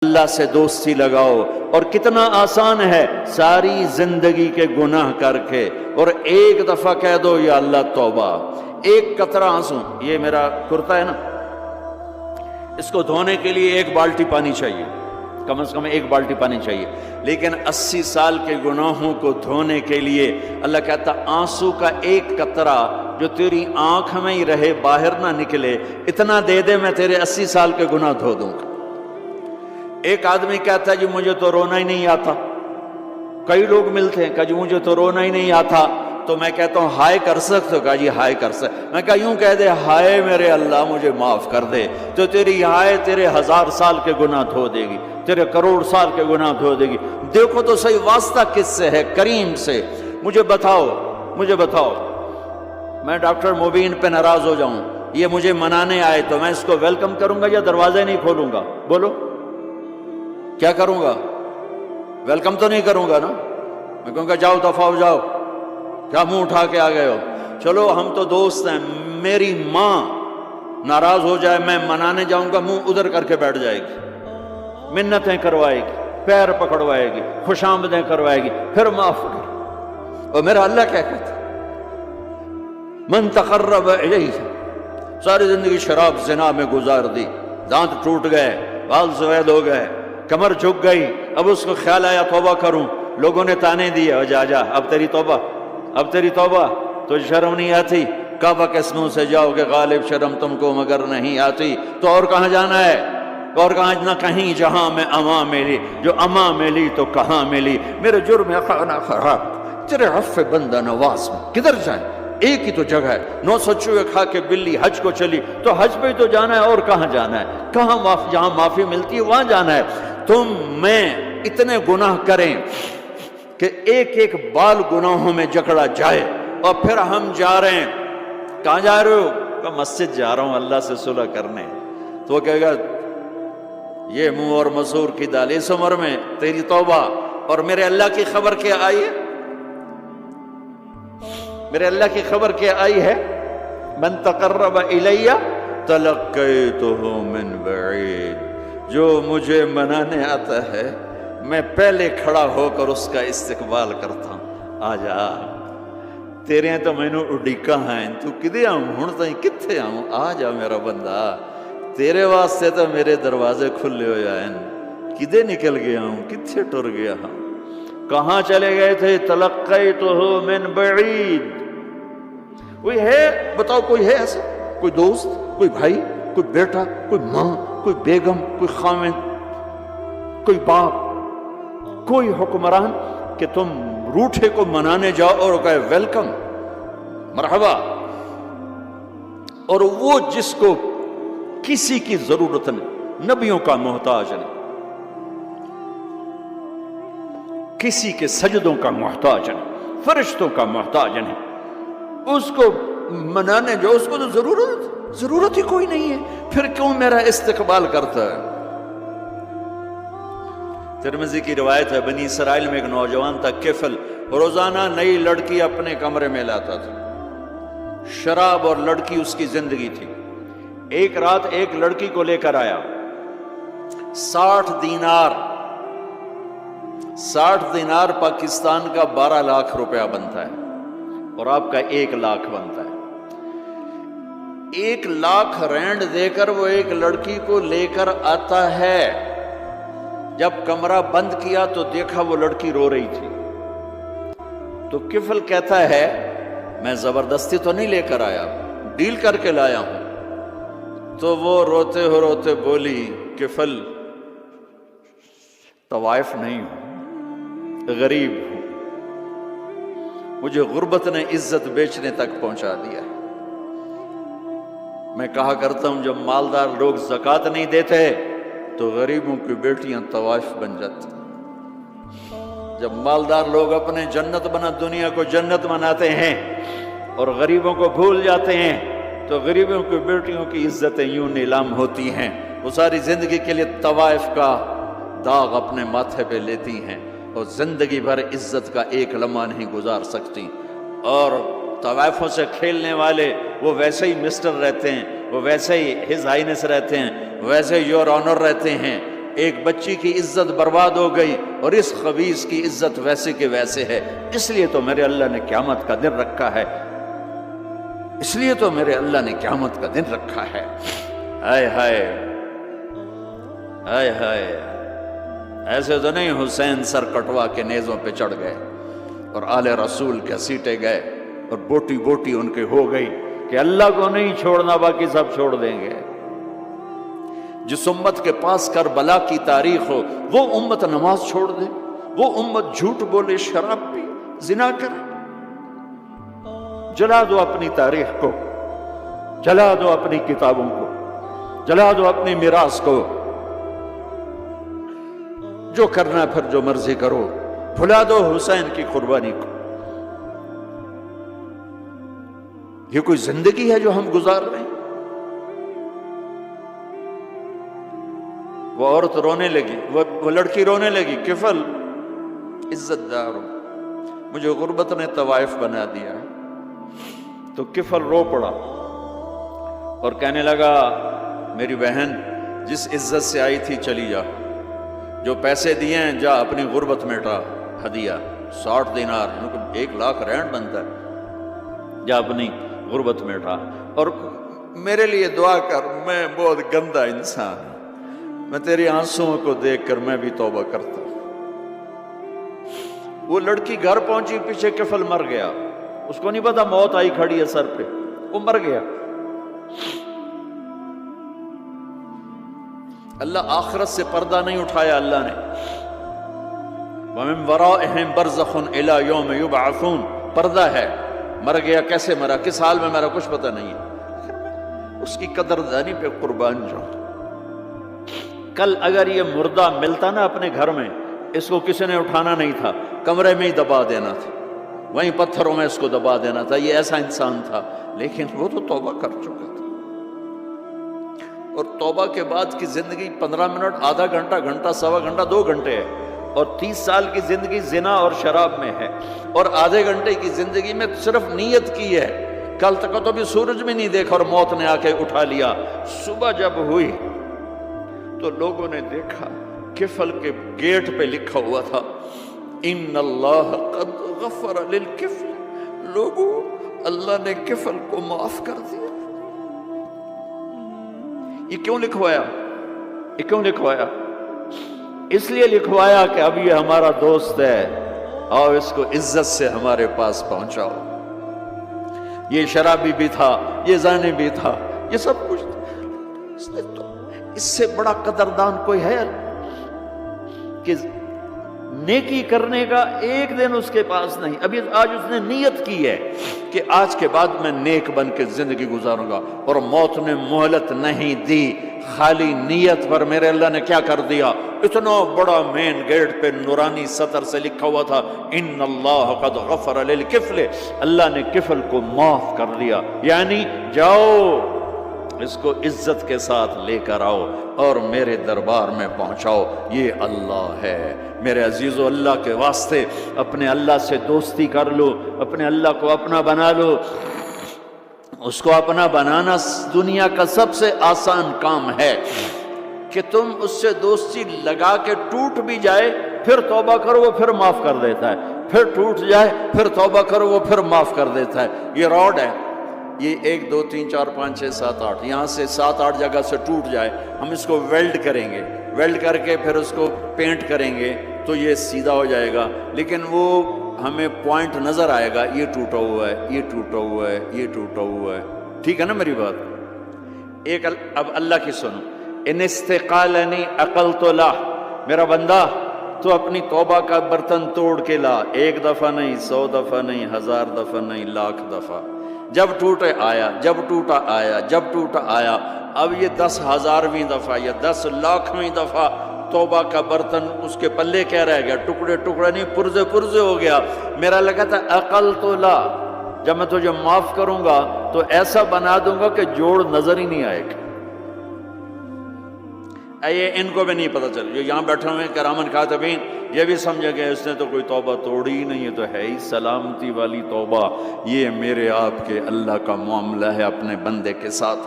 اللہ سے دوستی لگاؤ، اور کتنا آسان ہے ساری زندگی کے گناہ کر کے اور ایک دفعہ کہہ دو یا اللہ توبہ، ایک قطرہ آنسو، یہ میرا کرتا ہے نا، اس کو دھونے کے لیے ایک بالٹی پانی چاہیے، کم از کم ایک بالٹی پانی چاہیے، لیکن 80 سال کے گناہوں کو دھونے کے لیے اللہ کہتا آنسو کا ایک قطرہ جو تیری آنکھ میں ہی رہے باہر نہ نکلے، اتنا دے دے میں تیرے 80 سال کے گناہ دھو دوں گا۔ ایک آدمی کہتا ہے جی مجھے تو رونا ہی نہیں آتا، کئی لوگ ملتے ہیں کہ جی مجھے تو رونا ہی نہیں آتا، تو میں کہتا ہوں ہائے کر سکتے ہو؟ کہا جی ہائے کر سکتے، میں کہا یوں کہہ دے ہائے میرے اللہ مجھے معاف کر دے، تو تیری ہائے تیرے 1000 سال کے گناہ دھو دے گی، تیرے کروڑ سال کے گناہ دھو دے گی۔ دیکھو تو صحیح واسطہ کس سے ہے؟ کریم سے۔ مجھے بتاؤ میں ڈاکٹر مبین پہ ناراض ہو جاؤں، یہ مجھے منانے آئے تو میں اس کو ویلکم کروں گا یا دروازے نہیں کھولوں گا؟ بولو کیا کروں گا؟ ویلکم تو نہیں کروں گا نا، میں کہوں گا جاؤ دفعہ ہو جاؤ، کیا منہ اٹھا کے آ گئے ہو؟ چلو ہم تو دوست ہیں، میری ماں ناراض ہو جائے میں منانے جاؤں گا، منہ ادھر کر کے بیٹھ جائے گی، منتیں کروائے گی، پیر پکڑوائے گی، خوش آمدیں کروائے گی، پھر معاف کر۔ اور میرا اللہ کیا کہتا ہے؟ من تقرب الیہ، ساری زندگی شراب زنا میں گزار دی، دانت ٹوٹ گئے، بال سفید ہو گئے، کمر جھک گئی، اب اس کو خیال آیا توبہ کروں، لوگوں نے تانے دیے جا اب تیری توبہ، تو شرم نہیں آتی؟ کعبہ کے سنوں سے جاؤ کہ غالب شرم تم کو مگر نہیں آتی، تو اور کہاں جانا ہے؟ اور کہاں نہ کہیں جہاں میں اما ملی، جو اما ملی تو کہاں ملی، میرے جرم خانہ خراب تیرے عفو بندہ نواز میں کدھر جائیں؟ ایک ہی تو جگہ ہے، 900 چوہے کھا کے بلی حج کو چلی، تو حج پہ ہی تو جانا ہے، اور کہاں جانا ہے؟ جہاں معافی ملتی ہے وہاں جانا ہے۔ تم میں اتنے گناہ کریں کہ ایک ایک بال گناہوں میں جکڑا جائے، اور پھر ہم جا رہے ہیں، کہاں جا رہے ہو؟ کہ مسجد جا رہا ہوں اللہ سے صلح کرنے، تو وہ کہے گا یہ منہ اور مسور کی دال، اس عمر میں تیری توبہ، اور میرے اللہ کی خبر کیا آئی ہے؟ میرے اللہ کی خبر کیا آئی ہے؟ من تقرب الی تلقیتہ من بعید، جو مجھے منانے آتا ہے میں پہلے کھڑا ہو کر اس کا استقبال کرتا ہوں، آ جا تیرے تو مینوں اڈیکا ہیں، تو کدے آؤں ہن تائیں کتھے آؤں، آ جا میرا بندہ، تیرے واسطے تو میرے دروازے کھلے ہوئے ہیں، کدے نکل گیا ہوں، کتھے ٹر گیا ہوں، کہاں چلے گئے تھے؟ تلقیتہ من بعید۔ کوئی ہے بتاؤ، کوئی ہے ایسا؟ کوئی دوست، کوئی بھائی، کوئی بیٹا، کوئی ماں، کوئی بیگم، کوئی خاوند، کوئی باپ، کوئی حکمران کہ تم روٹھے کو منانے جاؤ اور کہے ویلکم مرحبا، اور وہ جس کو کسی کی ضرورت نہیں، نبیوں کا محتاج نہیں، کسی کے سجدوں کا محتاج نہیں، فرشتوں کا محتاج نہیں، اس کو منانے جو اس کو تو ضرورت ہی کوئی نہیں ہے، پھر کیوں میرا استقبال کرتا ہے؟ ترمذی کی روایت ہے، بنی اسرائیل میں ایک نوجوان تھا کفل، روزانہ نئی لڑکی اپنے کمرے میں لاتا تھا، شراب اور لڑکی اس کی زندگی تھی۔ ایک رات ایک لڑکی کو لے کر آیا، 60 دینار پاکستان کا 12 لاکھ روپیہ بنتا ہے، اور آپ کا 1 لاکھ بنتا ہے۔ 1 لاکھ رینڈ دے کر وہ ایک لڑکی کو لے کر آتا ہے، جب کمرہ بند کیا تو دیکھا وہ لڑکی رو رہی تھی، تو کفل کہتا ہے میں زبردستی تو نہیں لے کر آیا، ڈیل کر کے لایا ہوں، تو وہ روتے بولی کفل طوائف نہیں ہوں، غریب ہوں، مجھے غربت نے عزت بیچنے تک پہنچا دیا ہے، میں کہا کرتا ہوں جب مالدار لوگ زکوٰۃ نہیں دیتے تو غریبوں کی بیٹیاں طوائف بن جاتی، جب مالدار لوگ اپنے دنیا کو جنت بناتے ہیں اور غریبوں کو بھول جاتے ہیں تو غریبوں کی بیٹیوں کی عزتیں یوں نیلام ہوتی ہیں، وہ ساری زندگی کے لیے طوائف کا داغ اپنے ماتھے پہ لیتی ہیں اور زندگی بھر عزت کا ایک لمحہ نہیں گزار سکتی، اور طوائفوں سے کھیلنے والے وہ ویسے ہی مسٹر رہتے ہیں، وہ ویسے ہی ہز ہائنس رہتے ہیں، ویسے یور آنر رہتے ہیں، ایک بچی کی عزت برباد ہو گئی اور اس خبیث کی عزت ویسے کے ویسے ہے، اس لیے تو میرے اللہ نے قیامت کا دن رکھا ہے، اس لیے تو میرے اللہ نے قیامت کا دن رکھا ہے۔ ہائے ہائے ہائے ہائے، ایسے تو نہیں حسین سر کٹوا کے نیزوں پہ چڑھ گئے اور آل رسول کے سیٹے گئے اور بوٹی بوٹی ان کے ہو گئی کہ اللہ کو نہیں چھوڑنا باقی سب چھوڑ دیں گے۔ جس امت کے پاس کربلا کی تاریخ ہو وہ امت نماز چھوڑ دے، وہ امت جھوٹ بولے، شراب پی، زنا کرے؟ جلا دو اپنی تاریخ کو، جلا دو اپنی کتابوں کو، جلا دو اپنی میراث کو، جو کرنا پھر جو مرضی کرو، بھلا دو حسین کی قربانی کو۔ یہ کوئی زندگی ہے جو ہم گزار رہے ہیں؟ وہ عورت رونے لگی، وہ لڑکی رونے لگی، کفل عزت دار ہو، مجھے غربت نے طوائف بنا دیا۔ تو کفل رو پڑا اور کہنے لگا میری بہن جس عزت سے آئی تھی چلی جا، جو پیسے دیے ہیں جا اپنی غربت مٹا، ہدیہ 60 دینار 1 لاکھ رینڈ بنتا ہے، جا اپنی غربت مٹا اور میرے لیے دعا کر، میں بہت گندا انسان ہوں، میں تیری آنسوؤں کو دیکھ کر میں بھی توبہ کرتا ہوں۔ وہ لڑکی گھر پہنچی، پیچھے کفل مر گیا، اس کو نہیں پتا موت آئی کھڑی ہے سر پہ، وہ مر گیا۔ اللہ آخرت سے پردہ نہیں اٹھایا اللہ نے۔ وَمِن وَرَائِهِمْ بَرْزَخٌ إِلَى يَوْمِ يُبْعَثُونَ، پردہ ہے، مر گیا، کیسے مرا، کس حال میں مرا، کچھ پتہ نہیں ہے، اس کی قدردانی پہ قربان جاؤ۔ کل اگر یہ مردہ ملتا نا اپنے گھر میں، اس کو کسی نے اٹھانا نہیں تھا، کمرے میں ہی دبا دینا تھا، وہیں پتھروں میں اس کو دبا دینا تھا، یہ ایسا انسان تھا، لیکن وہ تو توبہ کر چکا تھا۔ اور توبہ کے بعد کی زندگی 15 منٹ، آدھا گھنٹہ، گھنٹہ، سوا گھنٹہ، 2 گھنٹے ہے، اور 30 سال کی زندگی زنا اور شراب میں ہے، اور آدھے گھنٹے کی زندگی میں صرف نیت کی ہے۔ کل تک تو بھی سورج بھی نہیں دیکھا اور موت نے آ کے اٹھا لیا۔ صبح جب ہوئی تو لوگوں نے دیکھا کفل کے گیٹ پہ لکھا ہوا تھا ان اللہ قد غفر للکفل، لوگوں اللہ نے کفل کو معاف کر دیا۔ یہ کیوں لکھوایا؟ یہ کیوں لکھوایا؟ اس لیے لکھوایا کہ اب یہ ہمارا دوست ہے، آؤ اس کو عزت سے ہمارے پاس پہنچاؤ۔ یہ شرابی بھی تھا، یہ زانی بھی تھا، یہ سب کچھ تھا۔ اس سے بڑا قدردان کوئی ہے کہ نیکی کرنے کا ایک دن اس کے پاس نہیں؟ ابھی آج اس نے نیت کی ہے کہ آج کے بعد میں نیک بن کے زندگی گزاروں گا، اور موت نے مہلت نہیں دی۔ خالی نیت پر میرے اللہ نے کیا کر دیا؟ اتنا بڑا مین گیٹ پہ نورانی سطر سے لکھا ہوا تھا ان اللہ قد غفر للکفل، اللہ نے کفل کو معاف کر دیا، یعنی جاؤ اس کو عزت کے ساتھ لے کر آؤ اور میرے دربار میں پہنچاؤ۔ یہ اللہ ہے میرے عزیزو۔ اللہ کے واسطے اپنے اللہ سے دوستی کر لو، اپنے اللہ کو اپنا بنا لو۔ اس کو اپنا بنانا دنیا کا سب سے آسان کام ہے کہ تم اس سے دوستی لگا کے ٹوٹ بھی جائے پھر توبہ کرو وہ پھر معاف کر دیتا ہے، پھر ٹوٹ جائے پھر توبہ کرو وہ پھر معاف کر دیتا ہے۔ یہ راڈ ہے، یہ 1 2 3 4 5 6 7 8 یہاں سے 7 8 جگہ سے ٹوٹ جائے، ہم اس کو ویلڈ کریں گے، ویلڈ کر کے پھر اس کو پینٹ کریں گے تو یہ سیدھا ہو جائے گا، لیکن وہ ہمیں پوائنٹ نظر آئے گا، یہ ٹوٹا ہوا ہے، یہ ٹوٹا ہوا ہے، یہ ٹوٹا ہوا ہے۔ ٹھیک ہے نا میری بات؟ ایک اب اللہ کی سنو، ان استقالنی عقلت له، میرا بندہ تو اپنی توبہ کا برتن توڑ کے لا، 1 دفعہ نہیں، 100 دفعہ نہیں، 1000 دفعہ نہیں، 1,00,000 دفعہ۔ جب ٹوٹے آیا، جب ٹوٹا آیا، جب ٹوٹا آیا، اب یہ 10,000ویں دفعہ یا 10,00,000ویں دفعہ توبہ کا برتن اس کے پلے کیا رہ گیا؟ ٹکڑے ٹکڑے نہیں، پرزے پرزے ہو گیا۔ میرا لگا تھا عقل تو لا، جب میں تجھے معاف کروں گا تو ایسا بنا دوں گا کہ جوڑ نظر ہی نہیں آئے گا۔ یہ ان کو بھی نہیں پتہ چل، جو یہاں بیٹھے ہوئے کرامن کاتبین یہ بھی سمجھے گئے اس نے تو کوئی توبہ توڑی ہی نہیں ہے، تو ہے ہی سلامتی والی توبہ۔ یہ میرے آپ کے اللہ کا معاملہ ہے اپنے بندے کے ساتھ۔